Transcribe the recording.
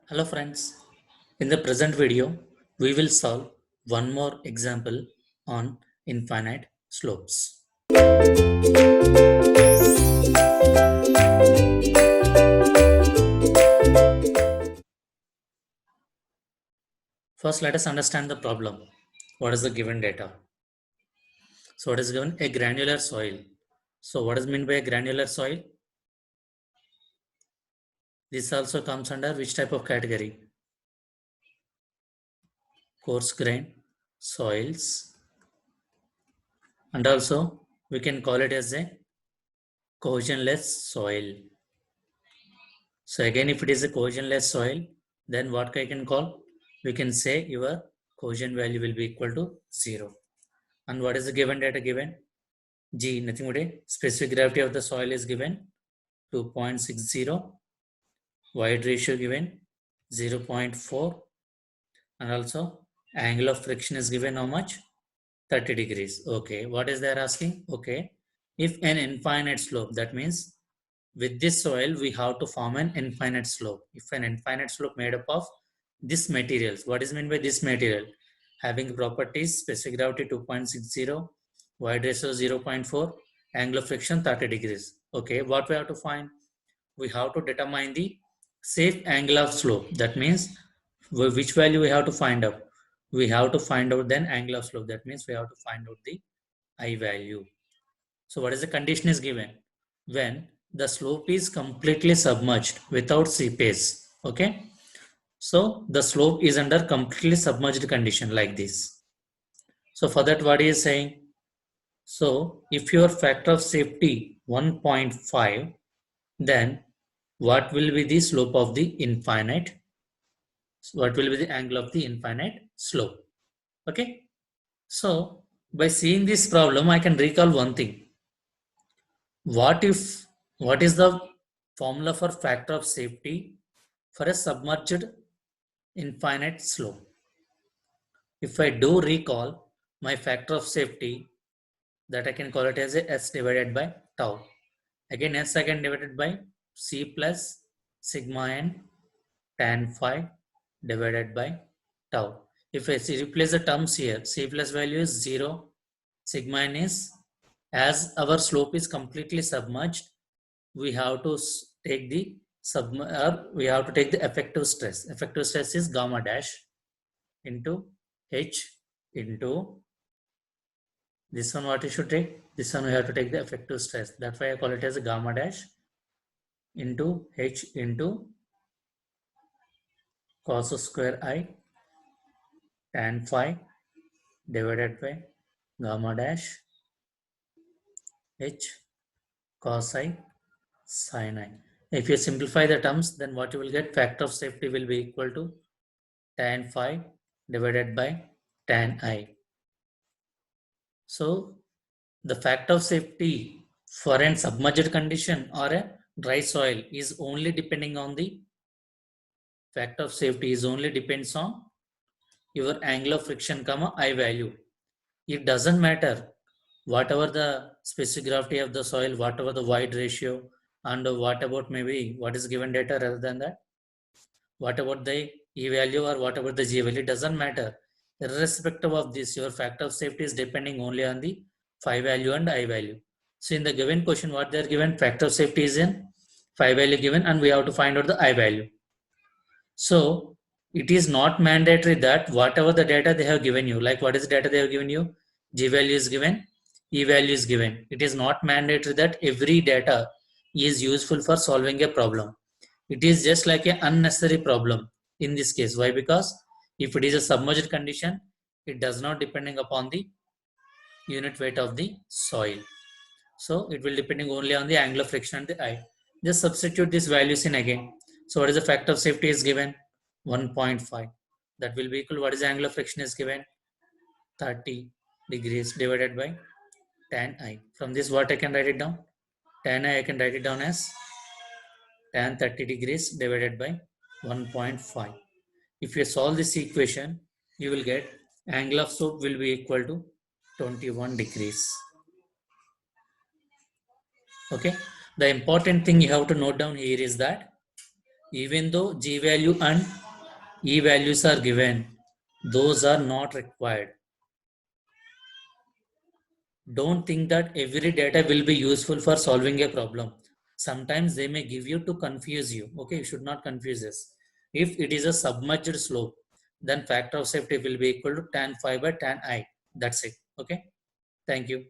Hello friends, in the present video, we will solve one more example on infinite slopes. First, let us understand the problem. What is the given data? So what is given? A granular soil. So what is meant by a granular soil? This also comes under which type of category? Coarse grain soils. And also we can call it as a cohesionless soil. So again, if it is a cohesionless soil, then what I can call? We can say your cohesion value will be equal to 0. And what is the given data given? G, nothing but a specific gravity of the soil is given 2.60, void ratio given 0.4, and also angle of friction is given how much? 30 degrees. Okay, what is there asking? Okay, if an infinite slope, that means with this soil we have to form an infinite slope. If an infinite slope made up of this materials, what is meant by this material? Having properties specific gravity 2.60, void ratio 0.4, angle of friction 30 degrees. Okay, what we have to find? We have to determine the safe angle of slope. That means which value we have to find out? We have to find out then angle of slope. That means we have to find out the I value. So what is the condition is given? When the slope is completely submerged without seepage. Okay. So the slope is under completely submerged condition like this. So for that, what he is saying? So if your factor of safety 1.5, then what will be the slope of the infinite? What will be the angle of the infinite slope? Okay. So by seeing this problem, I can recall one thing. What is the formula for factor of safety for a submerged infinite slope? If I do recall my factor of safety, that I can call it as a S divided by tau. Again, S I can divide it by C plus sigma n tan phi divided by tau. If I replace the terms here, C plus value is 0, sigma n is, as our slope is completely submerged, we have to take the we have to take the effective stress. Effective stress is gamma dash into H into this one. What you should take? This one we have to take the effective stress. That's why I call it as a gamma dash into H into cos square I tan phi divided by gamma dash H cos I sin I. If you simplify the terms, then what you will get? Factor of safety will be equal to tan phi divided by tan I. So the factor of safety for an submerged condition or a dry soil is only depending on the factor of safety is only depends on your angle of friction comma I value. It doesn't matter whatever the specific gravity of the soil, whatever the void ratio, and what about maybe what is given data rather than that. What about the E value or whatever the G value, it doesn't matter. Irrespective of this, your factor of safety is depending only on the phi value and I value. So in the given question, what they are given, factor of safety is in phi value given, and we have to find out the I value. So it is not mandatory that whatever the data they have given you, like what is the data they have given you, G value is given, E value is given. It is not mandatory that every data is useful for solving a problem. It is just like an unnecessary problem in this case. Why? Because if it is a submerged condition, it does not depending upon the unit weight of the soil. So it will depending only on the angle of friction and the I. Just substitute these values in again. So what is the factor of safety is given? 1.5. That will be equal. What is the angle of friction is given? 30 degrees divided by tan I. From this, what I can write it down? Tan I can write it down as tan 30 degrees divided by 1.5. If you solve this equation, you will get angle of slope will be equal to 21 degrees. Okay. The important thing you have to note down here is that Even though G value and E values are given, those are not required. Don't think that every data will be useful for solving a problem. Sometimes they may give you to confuse you. Okay, you should not confuse this. If it is a submerged slope, then factor of safety will be equal to tan phi by tan I. That's it. Okay. Thank you.